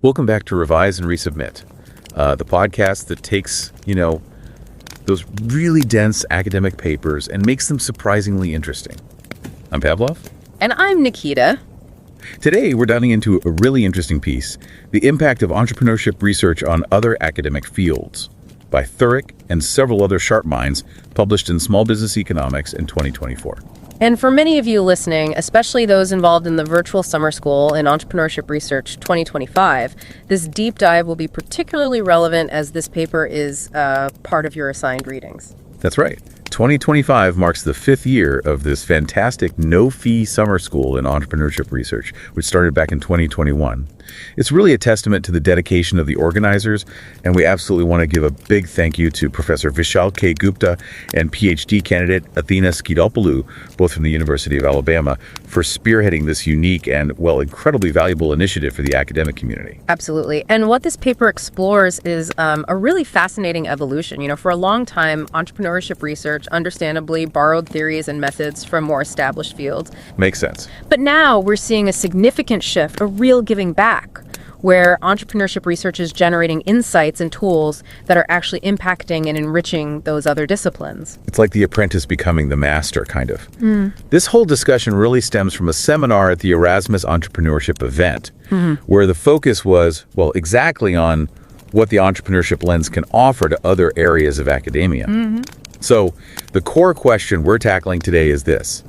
Welcome back to Revise and Resubmit, the podcast that takes, those really dense academic papers and makes them surprisingly interesting. I'm Pavlov. And I'm Nikita. Today, we're diving into a really interesting piece, The Impact of Entrepreneurship Research on Other Academic Fields, by Thurik and several other sharp minds, published in Small Business Economics in 2024. And for many of you listening, especially those involved in the virtual summer school in Entrepreneurship Research 2025, this deep dive will be particularly relevant as this paper is part of your assigned readings. That's right. 2025 marks the 5th year of this fantastic no-fee summer school in entrepreneurship research, which started back in 2021. It's really a testament to the dedication of the organizers, and we absolutely want to give a big thank you to Professor Vishal K. Gupta and PhD candidate Athena Skidopoulou, both from the University of Alabama, for spearheading this unique and, incredibly valuable initiative for the academic community. Absolutely. And what this paper explores is a really fascinating evolution. For a long time, entrepreneurship research understandably borrowed theories and methods from more established fields. Makes sense. But now we're seeing a significant shift, a real giving back, where entrepreneurship research is generating insights and tools that are actually impacting and enriching those other disciplines. It's like the apprentice becoming the master, kind of. This whole discussion really stems from a seminar at the Erasmus Entrepreneurship event, where the focus was, exactly on what the entrepreneurship lens can offer to other areas of academia. So the core question we're tackling today is this: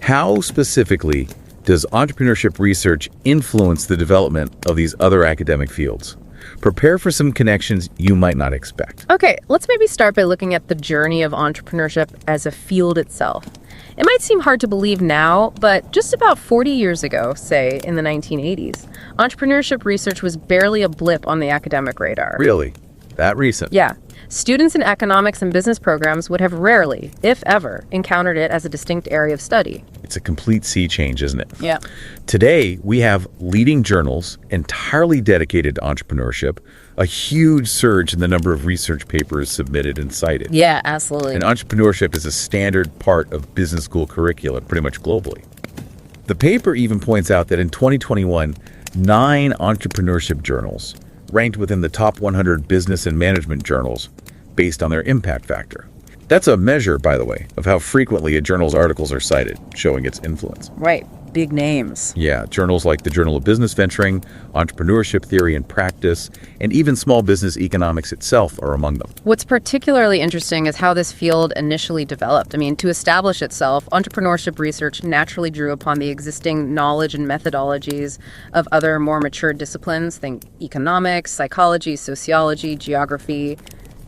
how specifically does entrepreneurship research influence the development of these other academic fields? Prepare for some connections you might not expect. Okay, let's maybe start by looking at the journey of entrepreneurship as a field itself. It might seem hard to believe now, but just about 40 years ago, say in the 1980s, entrepreneurship research was barely a blip on the academic radar. Really? That recent? Yeah. Students in economics and business programs would have rarely, if ever, encountered it as a distinct area of study. It's a complete sea change, isn't it? Yeah. Today, we have leading journals entirely dedicated to entrepreneurship, a huge surge in the number of research papers submitted and cited. Yeah, absolutely. And entrepreneurship is a standard part of business school curricula pretty much globally. The paper even points out that in 2021, 9 entrepreneurship journals ranked within the top 100 business and management journals based on their impact factor. That's a measure, by the way, of how frequently a journal's articles are cited, showing its influence. Right. Big names. Yeah, journals like the Journal of Business Venturing, Entrepreneurship Theory and Practice, and even Small Business Economics itself are among them. What's particularly interesting is how this field initially developed. To establish itself, entrepreneurship research naturally drew upon the existing knowledge and methodologies of other more mature disciplines. Think economics, psychology, sociology, geography,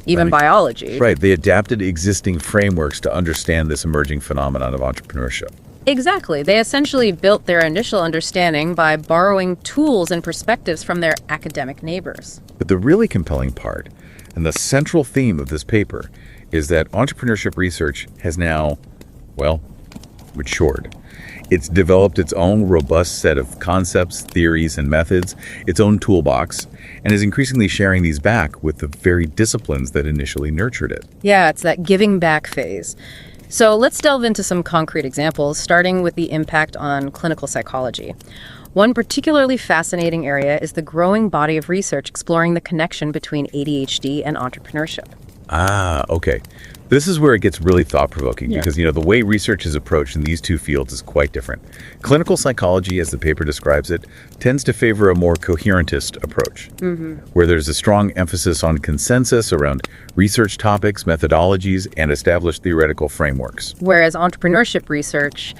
even biology. Right, they adapted existing frameworks to understand this emerging phenomenon of entrepreneurship. Exactly. They essentially built their initial understanding by borrowing tools and perspectives from their academic neighbors. But the really compelling part, and the central theme of this paper, is that entrepreneurship research has now, matured. It's developed its own robust set of concepts, theories, and methods, its own toolbox, and is increasingly sharing these back with the very disciplines that initially nurtured it. Yeah, it's that giving back phase. So let's delve into some concrete examples, starting with the impact on clinical psychology. One particularly fascinating area is the growing body of research exploring the connection between ADHD and entrepreneurship. Okay. This is where it gets really thought-provoking because, the way research is approached in these two fields is quite different. Clinical psychology, as the paper describes it, tends to favor a more coherentist approach, where there's a strong emphasis on consensus around research topics, methodologies, and established theoretical frameworks. Whereas entrepreneurship research,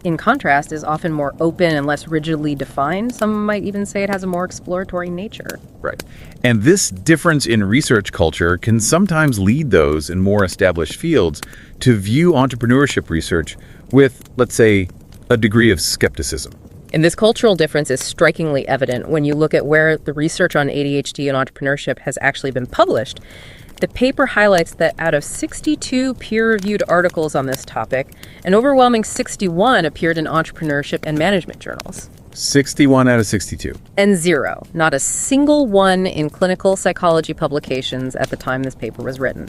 in contrast, is often more open and less rigidly defined. Some might even say it has a more exploratory nature. Right. And this difference in research culture can sometimes lead those in more established fields to view entrepreneurship research with, let's say, a degree of skepticism. And this cultural difference is strikingly evident when you look at where the research on ADHD and entrepreneurship has actually been published. The paper highlights that out of 62 peer-reviewed articles on this topic, an overwhelming 61 appeared in entrepreneurship and management journals. 61 out of 62. And 0, not a single one in clinical psychology publications at the time this paper was written.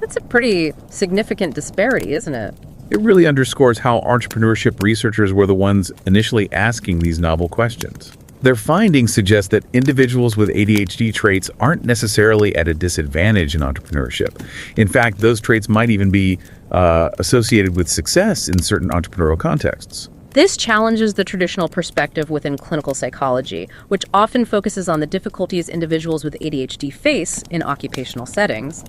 That's a pretty significant disparity, isn't it? It really underscores how entrepreneurship researchers were the ones initially asking these novel questions. their findings suggest that individuals with ADHD traits aren't necessarily at a disadvantage in entrepreneurship. In fact, those traits might even be associated with success in certain entrepreneurial contexts. This challenges the traditional perspective within clinical psychology, which often focuses on the difficulties individuals with ADHD face in occupational settings.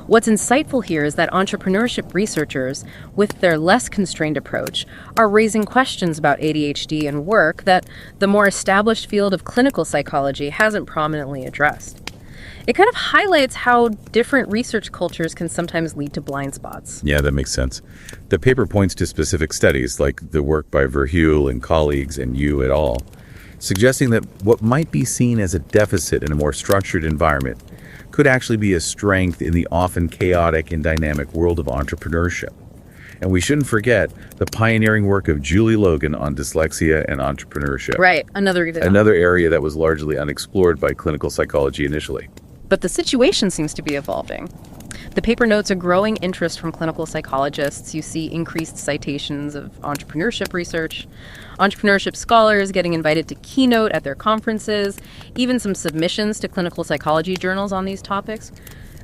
What's insightful here is that entrepreneurship researchers, with their less constrained approach, are raising questions about ADHD and work that the more established field of clinical psychology hasn't prominently addressed. It kind of highlights how different research cultures can sometimes lead to blind spots. Yeah, that makes sense. The paper points to specific studies, like the work by Verheul and colleagues and Yu et al., suggesting that what might be seen as a deficit in a more structured environment could actually be a strength in the often chaotic and dynamic world of entrepreneurship. And we shouldn't forget the pioneering work of Julie Logan on dyslexia and entrepreneurship. Right, another area that was largely unexplored by clinical psychology initially. But the situation seems to be evolving. The paper notes a growing interest from clinical psychologists. You see increased citations of entrepreneurship research, entrepreneurship scholars getting invited to keynote at their conferences, even some submissions to clinical psychology journals on these topics,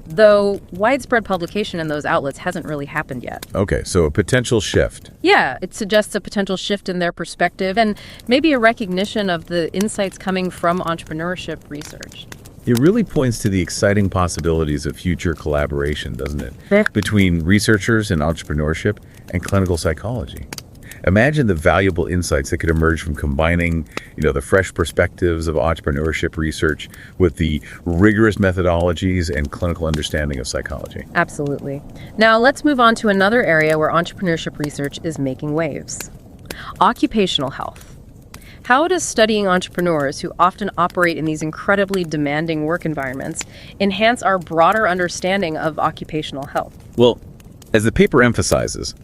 though widespread publication in those outlets hasn't really happened yet. Okay, so a potential shift. Yeah, it suggests a potential shift in their perspective and maybe a recognition of the insights coming from entrepreneurship research. It really points to the exciting possibilities of future collaboration, doesn't it? Between researchers in entrepreneurship and clinical psychology. Imagine the valuable insights that could emerge from combining, the fresh perspectives of entrepreneurship research with the rigorous methodologies and clinical understanding of psychology. Absolutely. Now let's move on to another area where entrepreneurship research is making waves. Occupational health. How does studying entrepreneurs who often operate in these incredibly demanding work environments enhance our broader understanding of occupational health? Well, as the paper emphasizes,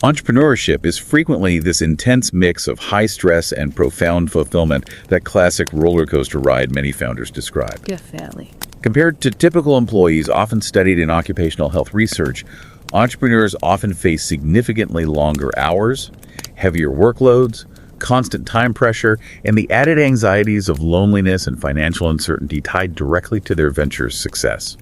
entrepreneurship is frequently this intense mix of high stress and profound fulfillment, that classic roller coaster ride many founders describe. Definitely. Compared to typical employees often studied in occupational health research, entrepreneurs often face significantly longer hours, heavier workloads, constant time pressure, and the added anxieties of loneliness and financial uncertainty tied directly to their venture's success.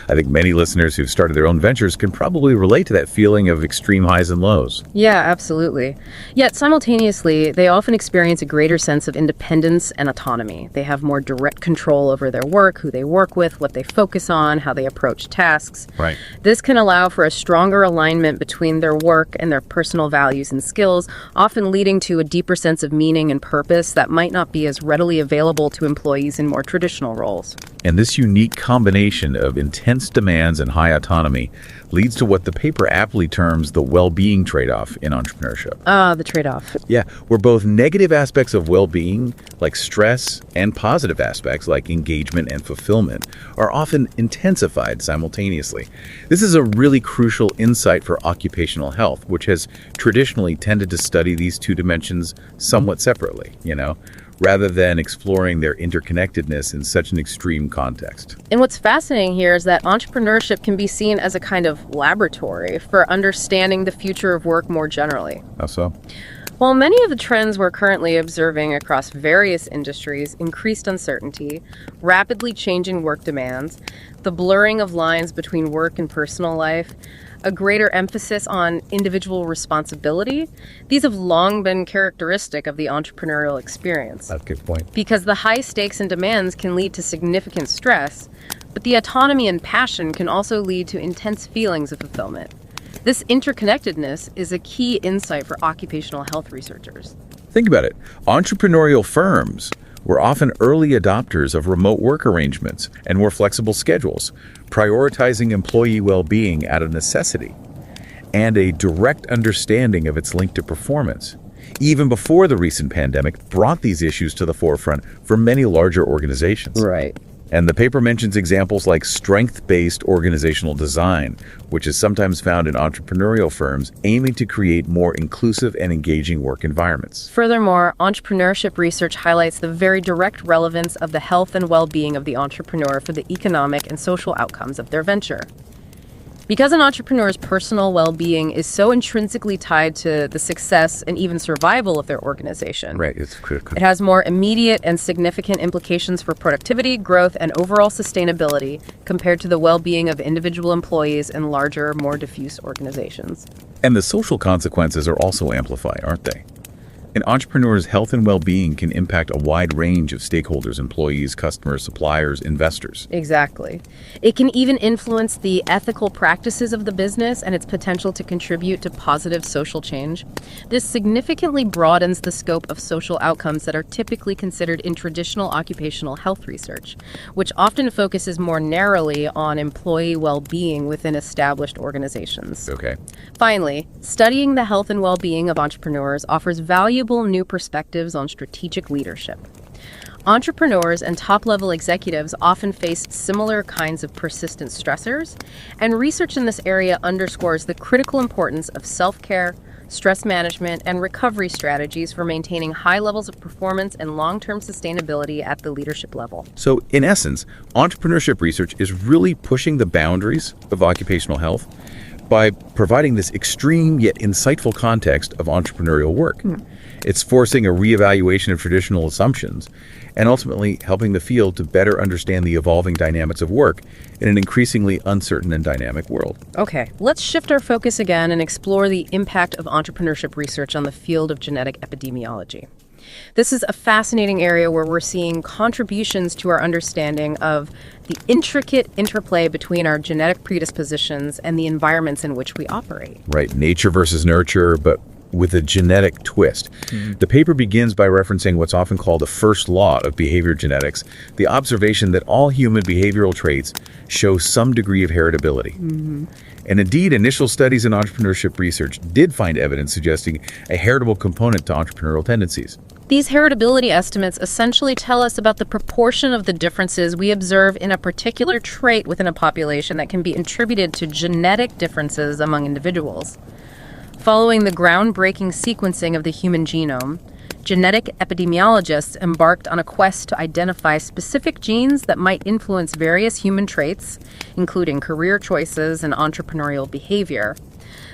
I think many listeners who've started their own ventures can probably relate to that feeling of extreme highs and lows. Yeah, absolutely. Yet simultaneously, they often experience a greater sense of independence and autonomy. They have more direct control over their work, who they work with, what they focus on, how they approach tasks. Right. This can allow for a stronger alignment between their work and their personal values and skills, often leading to a deeper sense of meaning and purpose that might not be as readily available to employees in more traditional roles. And this unique combination of intense demands and high autonomy leads to what the paper aptly terms the well-being trade-off in entrepreneurship. The trade-off. Yeah, where both negative aspects of well-being, like stress, and positive aspects, like engagement and fulfillment, are often intensified simultaneously. This is a really crucial insight for occupational health, which has traditionally tended to study these two dimensions somewhat separately, rather than exploring their interconnectedness in such an extreme context. And what's fascinating here is that entrepreneurship can be seen as a kind of laboratory for understanding the future of work more generally. How so? While many of the trends we're currently observing across various industries, increased uncertainty, rapidly changing work demands, the blurring of lines between work and personal life, a greater emphasis on individual responsibility, these have long been characteristic of the entrepreneurial experience. That's a good point. Because the high stakes and demands can lead to significant stress, but the autonomy and passion can also lead to intense feelings of fulfillment. This interconnectedness is a key insight for occupational health researchers. Think about it. Entrepreneurial firms were often early adopters of remote work arrangements and more flexible schedules, prioritizing employee well-being out of necessity and a direct understanding of its link to performance. Even before the recent pandemic brought these issues to the forefront for many larger organizations. Right. And the paper mentions examples like strength-based organizational design, which is sometimes found in entrepreneurial firms aiming to create more inclusive and engaging work environments. Furthermore, entrepreneurship research highlights the very direct relevance of the health and well-being of the entrepreneur for the economic and social outcomes of their venture. Because an entrepreneur's personal well-being is so intrinsically tied to the success and even survival of their organization. Right, it's critical. It has more immediate and significant implications for productivity, growth, and overall sustainability compared to the well-being of individual employees in larger, more diffuse organizations. And the social consequences are also amplified, aren't they? An entrepreneur's health and well-being can impact a wide range of stakeholders, employees, customers, suppliers, investors. Exactly. It can even influence the ethical practices of the business and its potential to contribute to positive social change. This significantly broadens the scope of social outcomes that are typically considered in traditional occupational health research, which often focuses more narrowly on employee well-being within established organizations. Okay. Finally, studying the health and well-being of entrepreneurs offers valuable new perspectives on strategic leadership. Entrepreneurs and top-level executives often face similar kinds of persistent stressors, and research in this area underscores the critical importance of self-care, stress management, and recovery strategies for maintaining high levels of performance and long-term sustainability at the leadership level. So, in essence, entrepreneurship research is really pushing the boundaries of occupational health by providing this extreme yet insightful context of entrepreneurial work. It's forcing a reevaluation of traditional assumptions and ultimately helping the field to better understand the evolving dynamics of work in an increasingly uncertain and dynamic world. Okay, let's shift our focus again and explore the impact of entrepreneurship research on the field of genetic epidemiology. This is a fascinating area where we're seeing contributions to our understanding of the intricate interplay between our genetic predispositions and the environments in which we operate. Right, nature versus nurture, but with a genetic twist. The paper begins by referencing what's often called the first law of behavior genetics, the observation that all human behavioral traits show some degree of heritability. And indeed, initial studies in entrepreneurship research did find evidence suggesting a heritable component to entrepreneurial tendencies. These heritability estimates essentially tell us about the proportion of the differences we observe in a particular trait within a population that can be attributed to genetic differences among individuals. Following the groundbreaking sequencing of the human genome, genetic epidemiologists embarked on a quest to identify specific genes that might influence various human traits, including career choices and entrepreneurial behavior.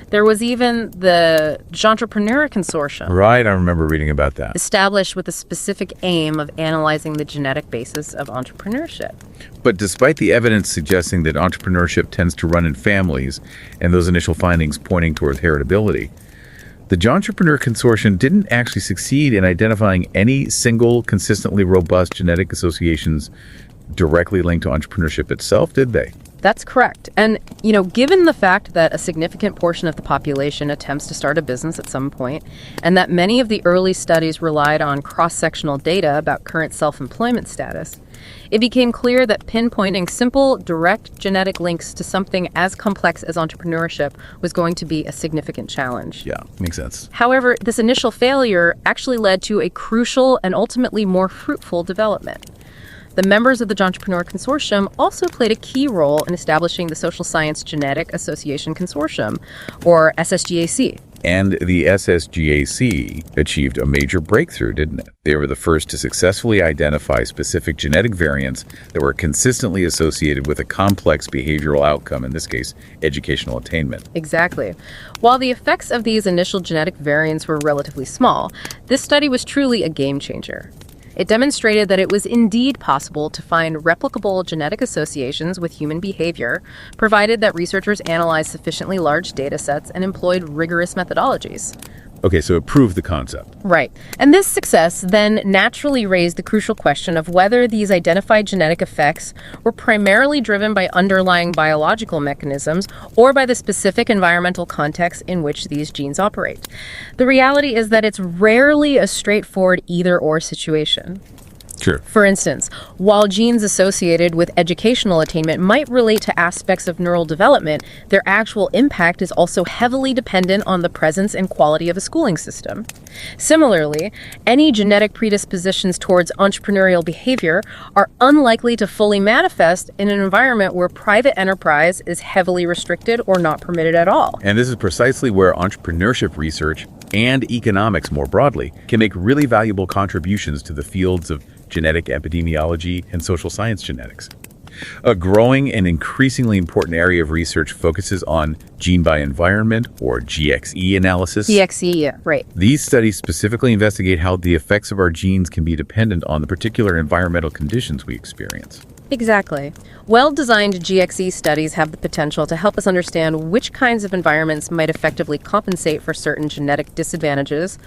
There was even the J'Entrepreneur Consortium. Right, I remember reading about that. Established with a specific aim of analyzing the genetic basis of entrepreneurship. But despite the evidence suggesting that entrepreneurship tends to run in families and those initial findings pointing towards heritability, the J'Entrepreneur Consortium didn't actually succeed in identifying any single consistently robust genetic associations directly linked to entrepreneurship itself, did they? That's correct. And, given the fact that a significant portion of the population attempts to start a business at some point, and that many of the early studies relied on cross-sectional data about current self-employment status, it became clear that pinpointing simple, direct genetic links to something as complex as entrepreneurship was going to be a significant challenge. Yeah, makes sense. However, this initial failure actually led to a crucial and ultimately more fruitful development. The members of the J'Entrepreneur Consortium also played a key role in establishing the Social Science Genetic Association Consortium, or SSGAC. And the SSGAC achieved a major breakthrough, didn't it? They were the first to successfully identify specific genetic variants that were consistently associated with a complex behavioral outcome, in this case, educational attainment. Exactly. While the effects of these initial genetic variants were relatively small, this study was truly a game changer. It demonstrated that it was indeed possible to find replicable genetic associations with human behavior, provided that researchers analyzed sufficiently large data sets and employed rigorous methodologies. Okay, so it proved the concept. Right. And this success then naturally raised the crucial question of whether these identified genetic effects were primarily driven by underlying biological mechanisms or by the specific environmental context in which these genes operate. The reality is that it's rarely a straightforward either-or situation. Sure. For instance, while genes associated with educational attainment might relate to aspects of neural development, their actual impact is also heavily dependent on the presence and quality of a schooling system. Similarly, any genetic predispositions towards entrepreneurial behavior are unlikely to fully manifest in an environment where private enterprise is heavily restricted or not permitted at all. And this is precisely where entrepreneurship research and economics more broadly can make really valuable contributions to the fields of genetic epidemiology and social science genetics. A growing and increasingly important area of research focuses on gene by environment, or GXE analysis. GXE, yeah, right. These studies specifically investigate how the effects of our genes can be dependent on the particular environmental conditions we experience. Exactly. Well-designed GXE studies have the potential to help us understand which kinds of environments might effectively compensate for certain genetic disadvantages,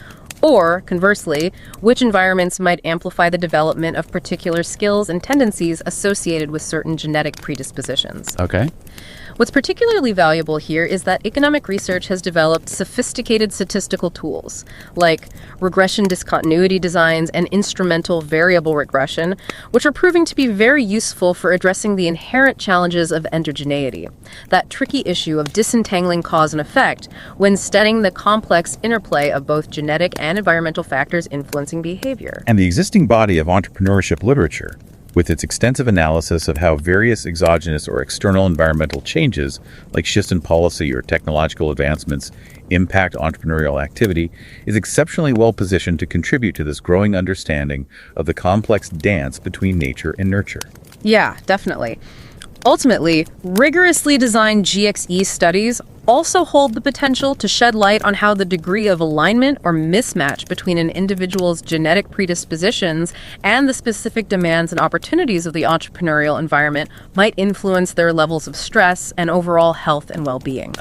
or, conversely, which environments might amplify the development of particular skills and tendencies associated with certain genetic predispositions. Okay. What's particularly valuable here is that economic research has developed sophisticated statistical tools, like regression discontinuity designs and instrumental variable regression, which are proving to be very useful for addressing the inherent challenges of endogeneity, that tricky issue of disentangling cause and effect when studying the complex interplay of both genetic and environmental factors influencing behavior. And the existing body of entrepreneurship literature, with its extensive analysis of how various exogenous or external environmental changes, like shifts in policy or technological advancements, impact entrepreneurial activity, is exceptionally well positioned to contribute to this growing understanding of the complex dance between nature and nurture. Yeah, definitely. Ultimately, rigorously designed GXE studies also hold the potential to shed light on how the degree of alignment or mismatch between an individual's genetic predispositions and the specific demands and opportunities of the entrepreneurial environment might influence their levels of stress and overall health and well-being.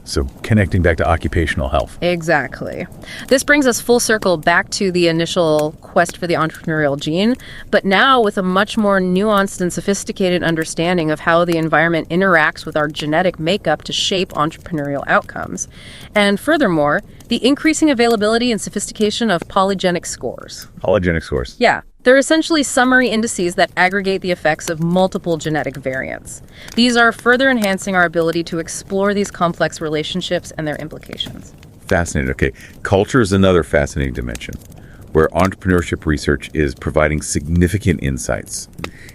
So connecting back to occupational health. Exactly. This brings us full circle back to the initial quest for the entrepreneurial gene, but now with a much more nuanced and sophisticated understanding of how the environment interacts with our genetic makeup to shape entrepreneurial outcomes. And furthermore, the increasing availability and sophistication of polygenic scores. Polygenic scores. Yeah. They're essentially summary indices that aggregate the effects of multiple genetic variants. These are further enhancing our ability to explore these complex relationships and their implications. Fascinating. Okay. Culture is another fascinating dimension, where entrepreneurship research is providing significant insights.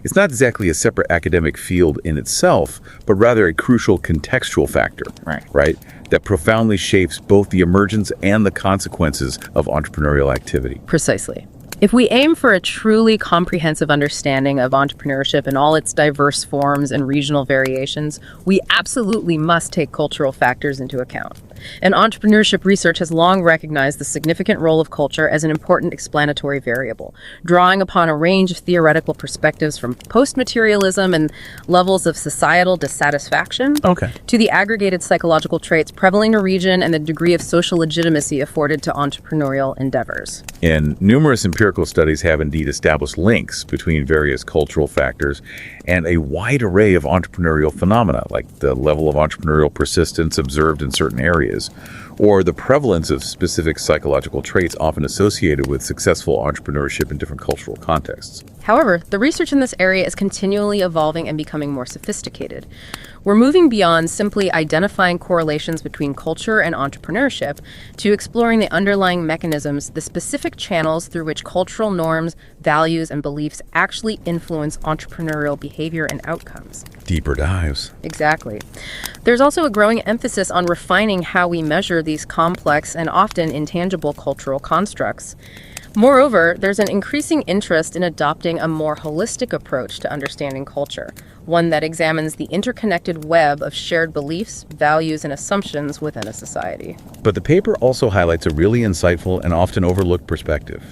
It's not exactly a separate academic field in itself, but rather a crucial contextual factor, right? That profoundly shapes both the emergence and the consequences of entrepreneurial activity. Precisely. If we aim for a truly comprehensive understanding of entrepreneurship in all its diverse forms and regional variations, we absolutely must take cultural factors into account. And entrepreneurship research has long recognized the significant role of culture as an important explanatory variable, drawing upon a range of theoretical perspectives from post-materialism and levels of societal dissatisfaction to the aggregated psychological traits prevalent in a region and the degree of social legitimacy afforded to entrepreneurial endeavors. And numerous empirical studies have indeed established links between various cultural factors and a wide array of entrepreneurial phenomena, like the level of entrepreneurial persistence observed in certain areas, or the prevalence of specific psychological traits often associated with successful entrepreneurship in different cultural contexts. However, the research in this area is continually evolving and becoming more sophisticated. We're moving beyond simply identifying correlations between culture and entrepreneurship to exploring the underlying mechanisms, the specific channels through which cultural norms, values, and beliefs actually influence entrepreneurial behavior and outcomes. Deeper dives. Exactly. There's also a growing emphasis on refining how we measure these complex and often intangible cultural constructs. Moreover, there's an increasing interest in adopting a more holistic approach to understanding culture, one that examines the interconnected web of shared beliefs, values, and assumptions within a society. But the paper also highlights a really insightful and often overlooked perspective: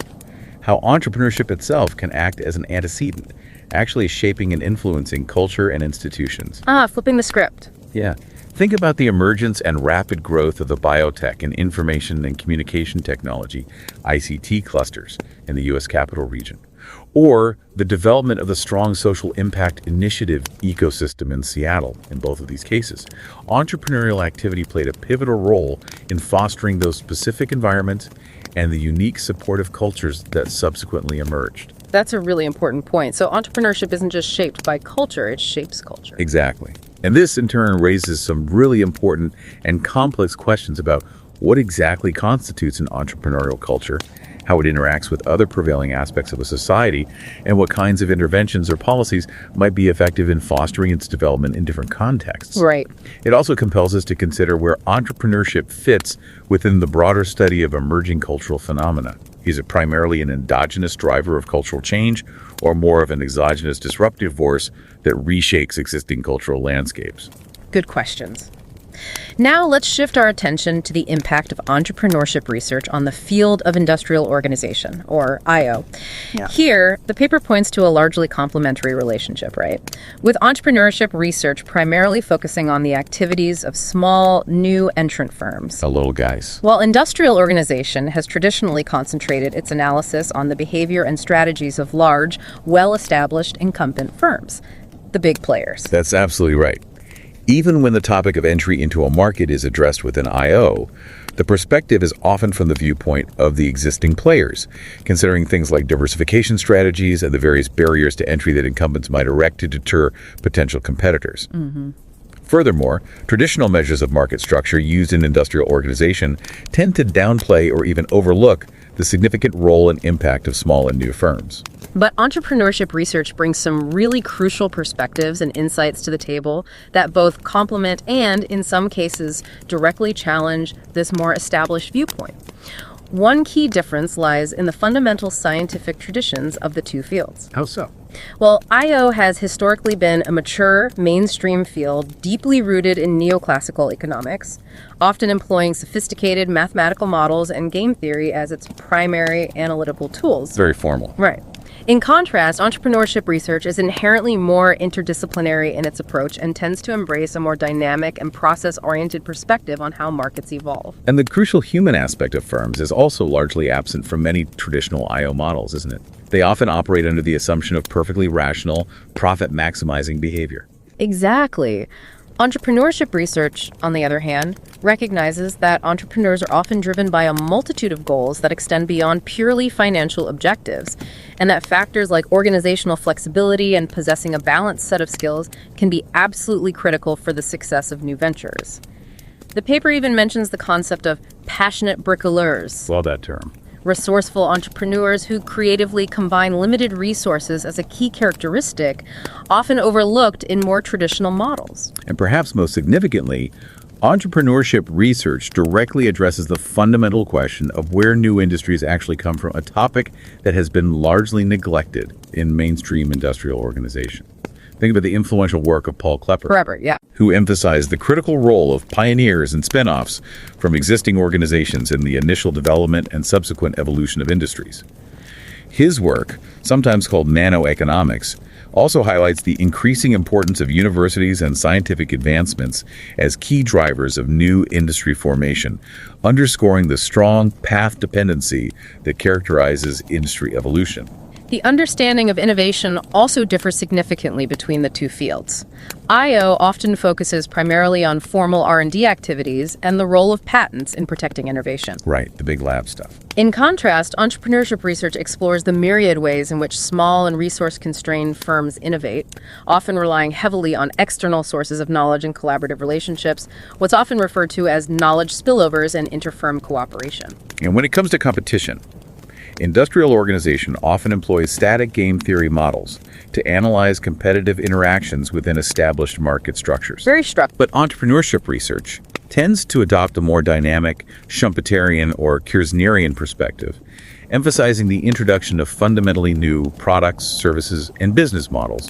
how entrepreneurship itself can act as an antecedent, actually shaping and influencing culture and institutions. Flipping the script. Yeah. Think about the emergence and rapid growth of the biotech and information and communication technology, ICT clusters in the U.S. Capital Region, or the development of the strong social impact initiative ecosystem in Seattle. In both of these cases, entrepreneurial activity played a pivotal role in fostering those specific environments and the unique supportive cultures that subsequently emerged. That's a really important point. So entrepreneurship isn't just shaped by culture, it shapes culture. Exactly. And this, in turn, raises some really important and complex questions about what exactly constitutes an entrepreneurial culture, how it interacts with other prevailing aspects of a society, and what kinds of interventions or policies might be effective in fostering its development in different contexts. Right. It also compels us to consider where entrepreneurship fits within the broader study of emerging cultural phenomena. Is it primarily an endogenous driver of cultural change, or more of an exogenous disruptive force that reshapes existing cultural landscapes? Good questions. Now let's shift our attention to the impact of entrepreneurship research on the field of industrial organization, or IO. Yeah. Here, the paper points to a largely complementary relationship, right? With entrepreneurship research primarily focusing on the activities of small, new entrant firms. The little guys. While industrial organization has traditionally concentrated its analysis on the behavior and strategies of large, well-established incumbent firms, the big players. That's absolutely right. Even when the topic of entry into a market is addressed within IO, the perspective is often from the viewpoint of the existing players, considering things like diversification strategies and the various barriers to entry that incumbents might erect to deter potential competitors. Furthermore, traditional measures of market structure used in industrial organization tend to downplay or even overlook the significant role and impact of small and new firms. But entrepreneurship research brings some really crucial perspectives and insights to the table that both complement and, in some cases, directly challenge this more established viewpoint. One key difference lies in the fundamental scientific traditions of the two fields. How so? Well, IO has historically been a mature, mainstream field deeply rooted in neoclassical economics, often employing sophisticated mathematical models and game theory as its primary analytical tools. Very formal. Right. In contrast, entrepreneurship research is inherently more interdisciplinary in its approach and tends to embrace a more dynamic and process-oriented perspective on how markets evolve. And the crucial human aspect of firms is also largely absent from many traditional IO models, isn't it? They often operate under the assumption of perfectly rational, profit-maximizing behavior. Exactly. Entrepreneurship research, on the other hand, recognizes that entrepreneurs are often driven by a multitude of goals that extend beyond purely financial objectives, and that factors like organizational flexibility and possessing a balanced set of skills can be absolutely critical for the success of new ventures. The paper even mentions the concept of passionate bricoleurs. Love that term. Resourceful entrepreneurs who creatively combine limited resources as a key characteristic, often overlooked in more traditional models. And perhaps most significantly, entrepreneurship research directly addresses the fundamental question of where new industries actually come from, a topic that has been largely neglected in mainstream industrial organization. Think about the influential work of Paul Klepper, who emphasized the critical role of pioneers and spin-offs from existing organizations in the initial development and subsequent evolution of industries. His work, sometimes called nanoeconomics, also highlights the increasing importance of universities and scientific advancements as key drivers of new industry formation, underscoring the strong path dependency that characterizes industry evolution. The understanding of innovation also differs significantly between the two fields. IO often focuses primarily on formal R&D activities and the role of patents in protecting innovation. Right, the big lab stuff. In contrast, entrepreneurship research explores the myriad ways in which small and resource-constrained firms innovate, often relying heavily on external sources of knowledge and collaborative relationships, what's often referred to as knowledge spillovers and inter-firm cooperation. And when it comes to competition, industrial organization often employs static game theory models to analyze competitive interactions within established market structures. Very struck. But entrepreneurship research tends to adopt a more dynamic, Schumpeterian or Kirchnerian perspective, emphasizing the introduction of fundamentally new products, services, and business models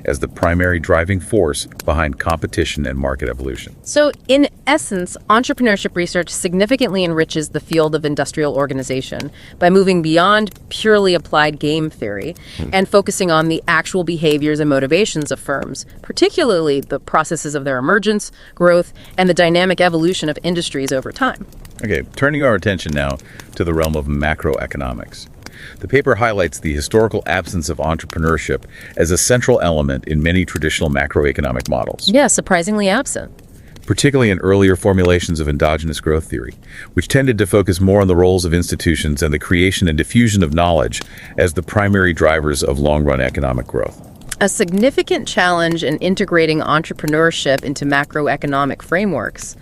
as the primary driving force behind competition and market evolution. So, in essence, entrepreneurship research significantly enriches the field of industrial organization by moving beyond purely applied game theory and focusing on the actual behaviors and motivations of firms, particularly the processes of their emergence, growth, and the dynamic evolution of industries over time. Okay, turning our attention now to the realm of macroeconomics. The paper highlights the historical absence of entrepreneurship as a central element in many traditional macroeconomic models. Yeah, surprisingly absent. Particularly in earlier formulations of endogenous growth theory, which tended to focus more on the roles of institutions and the creation and diffusion of knowledge as the primary drivers of long-run economic growth. A significant challenge in integrating entrepreneurship into macroeconomic frameworks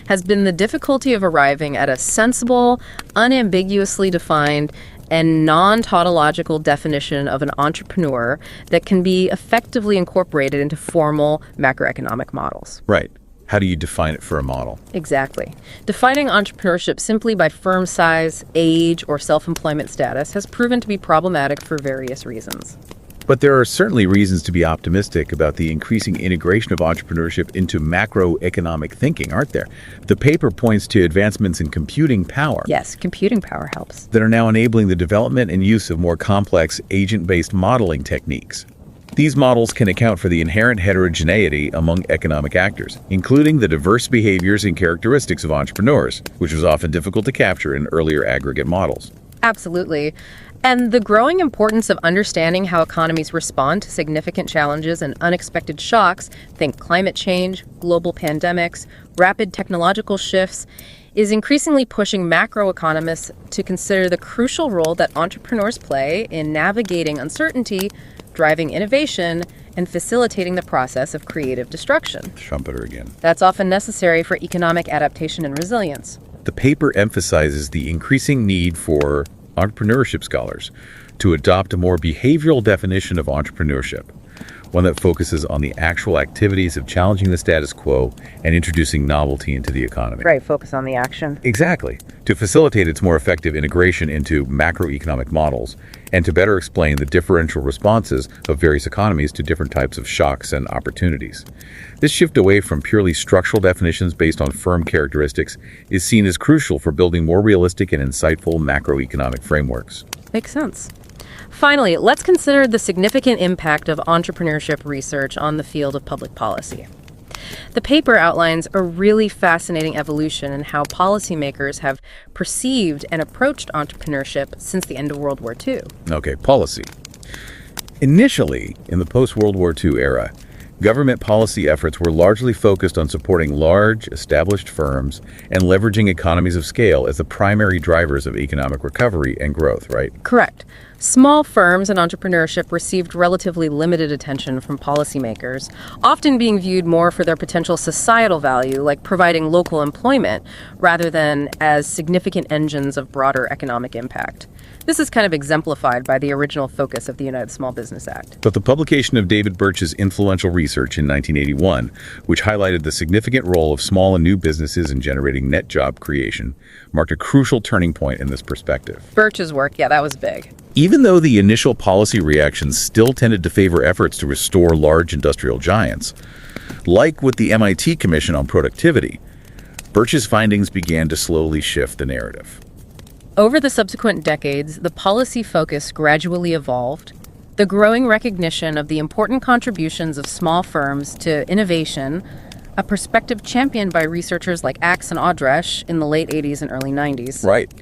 has been the difficulty of arriving at a sensible, unambiguously defined, and non-tautological definition of an entrepreneur that can be effectively incorporated into formal macroeconomic models. Right. How do you define it for a model? Exactly. Defining entrepreneurship simply by firm size, age, or self-employment status has proven to be problematic for various reasons. But there are certainly reasons to be optimistic about the increasing integration of entrepreneurship into macroeconomic thinking, aren't there? The paper points to advancements in computing power. Yes, computing power helps. That are now enabling the development and use of more complex agent-based modeling techniques. These models can account for the inherent heterogeneity among economic actors, including the diverse behaviors and characteristics of entrepreneurs, which was often difficult to capture in earlier aggregate models. Absolutely. And the growing importance of understanding how economies respond to significant challenges and unexpected shocks, think climate change, global pandemics, rapid technological shifts, is increasingly pushing macroeconomists to consider the crucial role that entrepreneurs play in navigating uncertainty, driving innovation, and facilitating the process of creative destruction. Trumpeter again. That's often necessary for economic adaptation and resilience. The paper emphasizes the increasing need for entrepreneurship scholars to adopt a more behavioral definition of entrepreneurship, one that focuses on the actual activities of challenging the status quo and introducing novelty into the economy. Right, focus on the action. Exactly. To facilitate its more effective integration into macroeconomic models and to better explain the differential responses of various economies to different types of shocks and opportunities. This shift away from purely structural definitions based on firm characteristics is seen as crucial for building more realistic and insightful macroeconomic frameworks. Makes sense. Finally, let's consider the significant impact of entrepreneurship research on the field of public policy. The paper outlines a really fascinating evolution in how policymakers have perceived and approached entrepreneurship since the end of World War II. Okay, policy. Initially, in the post-World War II era, government policy efforts were largely focused on supporting large, established firms and leveraging economies of scale as the primary drivers of economic recovery and growth, right? Correct. Small firms and entrepreneurship received relatively limited attention from policymakers, often being viewed more for their potential societal value, like providing local employment, rather than as significant engines of broader economic impact. This is kind of exemplified by the original focus of the United Small Business Act. But the publication of David Birch's influential research in 1981, which highlighted the significant role of small and new businesses in generating net job creation, marked a crucial turning point in this perspective. Birch's work, yeah, that was big. Even though the initial policy reactions still tended to favor efforts to restore large industrial giants, like with the MIT Commission on Productivity, Birch's findings began to slowly shift the narrative. Over the subsequent decades, the policy focus gradually evolved. The growing recognition of the important contributions of small firms to innovation, a perspective championed by researchers like Axe and Audretsch in the late 80s and early 90s. Right.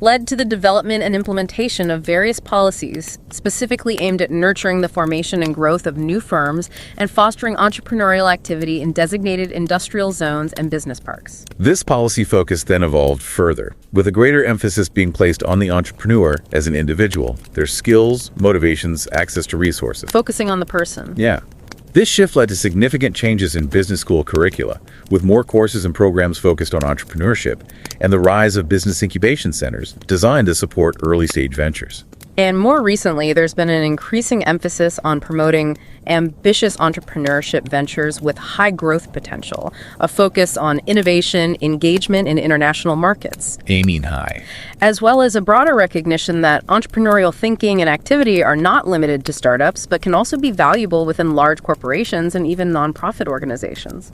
Led to the development and implementation of various policies specifically aimed at nurturing the formation and growth of new firms and fostering entrepreneurial activity in designated industrial zones and business parks. This policy focus then evolved further, with a greater emphasis being placed on the entrepreneur as an individual, their skills, motivations, access to resources. Focusing on the person. Yeah. This shift led to significant changes in business school curricula, with more courses and programs focused on entrepreneurship, and the rise of business incubation centers designed to support early-stage ventures. And more recently, there's been an increasing emphasis on promoting ambitious entrepreneurship ventures with high growth potential, a focus on innovation, engagement in international markets. Aiming high. As well as a broader recognition that entrepreneurial thinking and activity are not limited to startups, but can also be valuable within large corporations and even nonprofit organizations.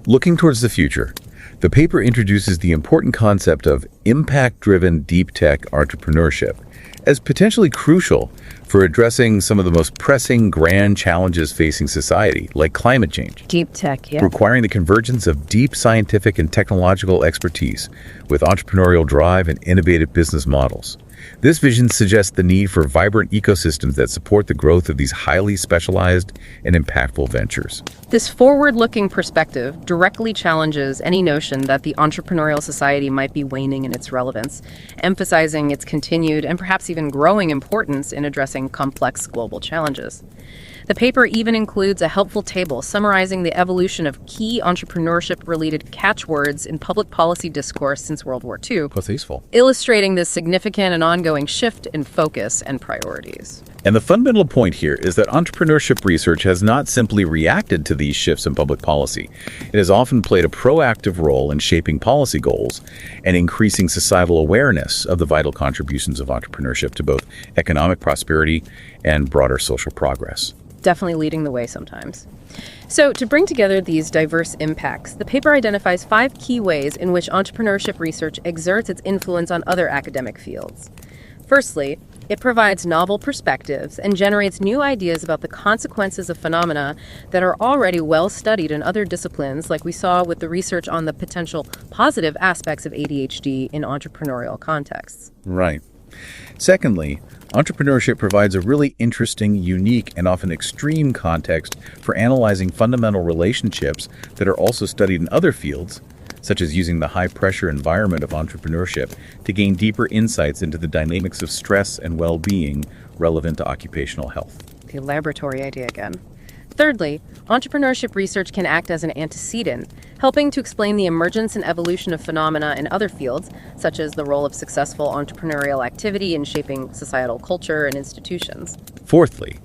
Looking towards the future, the paper introduces the important concept of impact-driven deep tech entrepreneurship as potentially crucial for addressing some of the most pressing grand challenges facing society, like climate change. Deep tech, yeah. Requiring the convergence of deep scientific and technological expertise with entrepreneurial drive and innovative business models. This vision suggests the need for vibrant ecosystems that support the growth of these highly specialized and impactful ventures. This forward-looking perspective directly challenges any notion that the entrepreneurial society might be waning in its relevance, emphasizing its continued and perhaps even growing importance in addressing complex global challenges. The paper even includes a helpful table summarizing the evolution of key entrepreneurship-related catchwords in public policy discourse since World War II, That's useful. illustrating this significant and ongoing shift in focus and priorities. And the fundamental point here is that entrepreneurship research has not simply reacted to these shifts in public policy. It has often played a proactive role in shaping policy goals and increasing societal awareness of the vital contributions of entrepreneurship to both economic prosperity and broader social progress. Definitely leading the way sometimes. So, to bring together these diverse impacts, the paper identifies 5 key ways in which entrepreneurship research exerts its influence on other academic fields. Firstly, it provides novel perspectives and generates new ideas about the consequences of phenomena that are already well studied in other disciplines, like we saw with the research on the potential positive aspects of ADHD in entrepreneurial contexts. Right. Secondly, entrepreneurship provides a really interesting, unique, and often extreme context for analyzing fundamental relationships that are also studied in other fields, such as using the high-pressure environment of entrepreneurship to gain deeper insights into the dynamics of stress and well-being relevant to occupational health. The laboratory idea again. Thirdly, entrepreneurship research can act as an antecedent, helping to explain the emergence and evolution of phenomena in other fields, such as the role of successful entrepreneurial activity in shaping societal culture and institutions. Fourthly,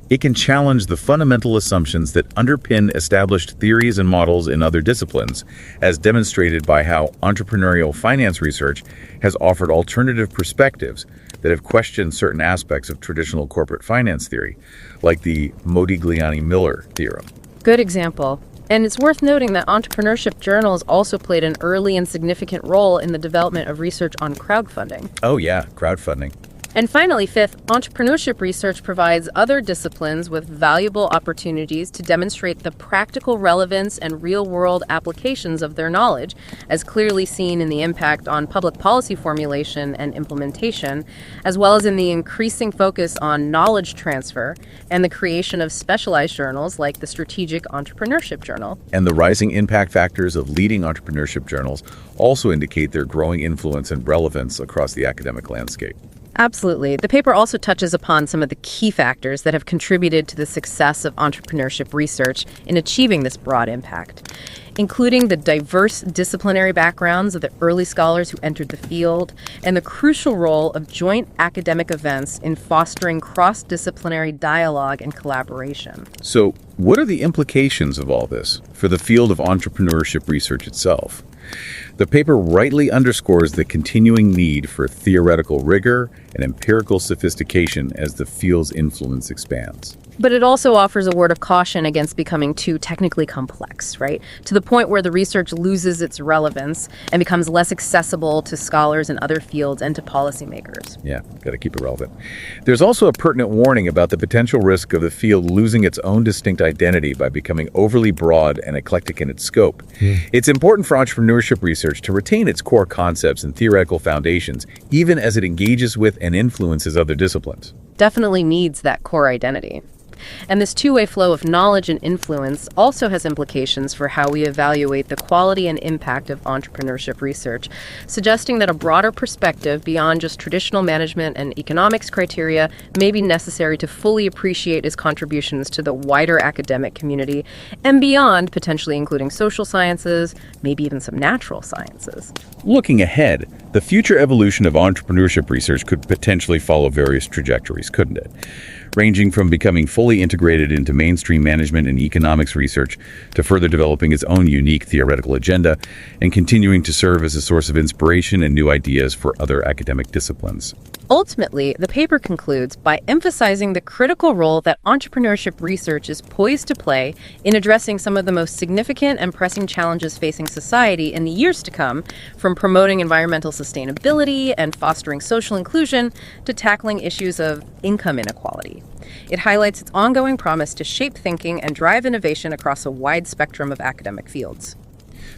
it can challenge the fundamental assumptions that underpin established theories and models in other disciplines, as demonstrated by how entrepreneurial finance research has offered alternative perspectives that have questioned certain aspects of traditional corporate finance theory, like the Modigliani-Miller theorem. Good example. And it's worth noting that entrepreneurship journals also played an early and significant role in the development of research on crowdfunding. Oh yeah, crowdfunding. And finally, fifth, entrepreneurship research provides other disciplines with valuable opportunities to demonstrate the practical relevance and real-world applications of their knowledge, as clearly seen in the impact on public policy formulation and implementation, as well as in the increasing focus on knowledge transfer and the creation of specialized journals like the Strategic Entrepreneurship Journal. And the rising impact factors of leading entrepreneurship journals also indicate their growing influence and relevance across the academic landscape. Absolutely. The paper also touches upon some of the key factors that have contributed to the success of entrepreneurship research in achieving this broad impact, including the diverse disciplinary backgrounds of the early scholars who entered the field and the crucial role of joint academic events in fostering cross-disciplinary dialogue and collaboration. So, what are the implications of all this for the field of entrepreneurship research itself? The paper rightly underscores the continuing need for theoretical rigor and empirical sophistication as the field's influence expands. But it also offers a word of caution against becoming too technically complex, right? To the point where the research loses its relevance and becomes less accessible to scholars in other fields and to policymakers. Yeah, got to keep it relevant. There's also a pertinent warning about the potential risk of the field losing its own distinct identity by becoming overly broad and eclectic in its scope. It's important for entrepreneurship research to retain its core concepts and theoretical foundations, even as it engages with and influences other disciplines. Definitely needs that core identity. And this two-way flow of knowledge and influence also has implications for how we evaluate the quality and impact of entrepreneurship research, suggesting that a broader perspective beyond just traditional management and economics criteria may be necessary to fully appreciate its contributions to the wider academic community and beyond, potentially including social sciences, maybe even some natural sciences. Looking ahead, the future evolution of entrepreneurship research could potentially follow various trajectories, couldn't it? Ranging from becoming fully integrated into mainstream management and economics research to further developing its own unique theoretical agenda and continuing to serve as a source of inspiration and new ideas for other academic disciplines. Ultimately, the paper concludes by emphasizing the critical role that entrepreneurship research is poised to play in addressing some of the most significant and pressing challenges facing society in the years to come, from promoting environmental sustainability and fostering social inclusion to tackling issues of income inequality. It highlights its ongoing promise to shape thinking and drive innovation across a wide spectrum of academic fields.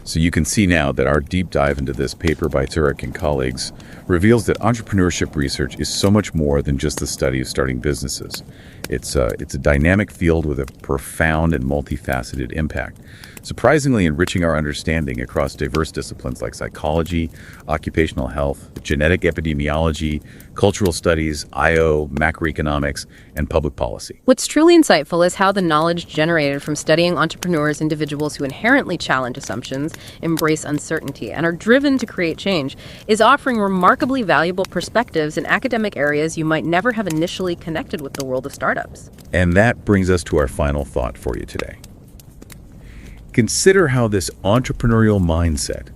So you can see now that our deep dive into this paper by Thurik and colleagues reveals that entrepreneurship research is so much more than just the study of starting businesses. It's a dynamic field with a profound and multifaceted impact, surprisingly enriching our understanding across diverse disciplines like psychology, occupational health, genetic epidemiology, cultural studies, IO, macroeconomics, and public policy. What's truly insightful is how the knowledge generated from studying entrepreneurs, individuals who inherently challenge assumptions, embrace uncertainty, and are driven to create change, is offering remarkably valuable perspectives in academic areas you might never have initially connected with the world of startups. And that brings us to our final thought for you today. Consider how this entrepreneurial mindset,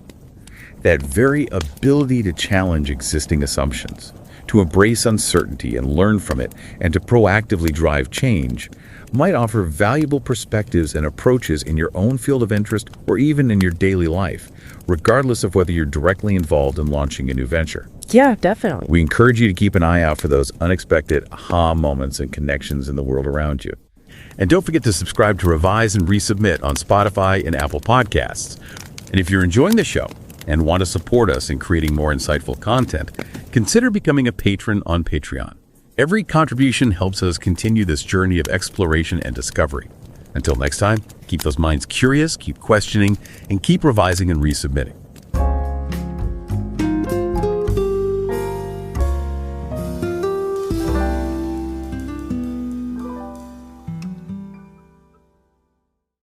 that very ability to challenge existing assumptions, to embrace uncertainty and learn from it, and to proactively drive change, might offer valuable perspectives and approaches in your own field of interest or even in your daily life, regardless of whether you're directly involved in launching a new venture. Yeah, definitely. We encourage you to keep an eye out for those unexpected aha moments and connections in the world around you. And don't forget to subscribe to Revise and Resubmit on Spotify and Apple Podcasts. And if you're enjoying the show and want to support us in creating more insightful content, consider becoming a patron on Patreon. Every contribution helps us continue this journey of exploration and discovery. Until next time, keep those minds curious, keep questioning, and keep revising and resubmitting.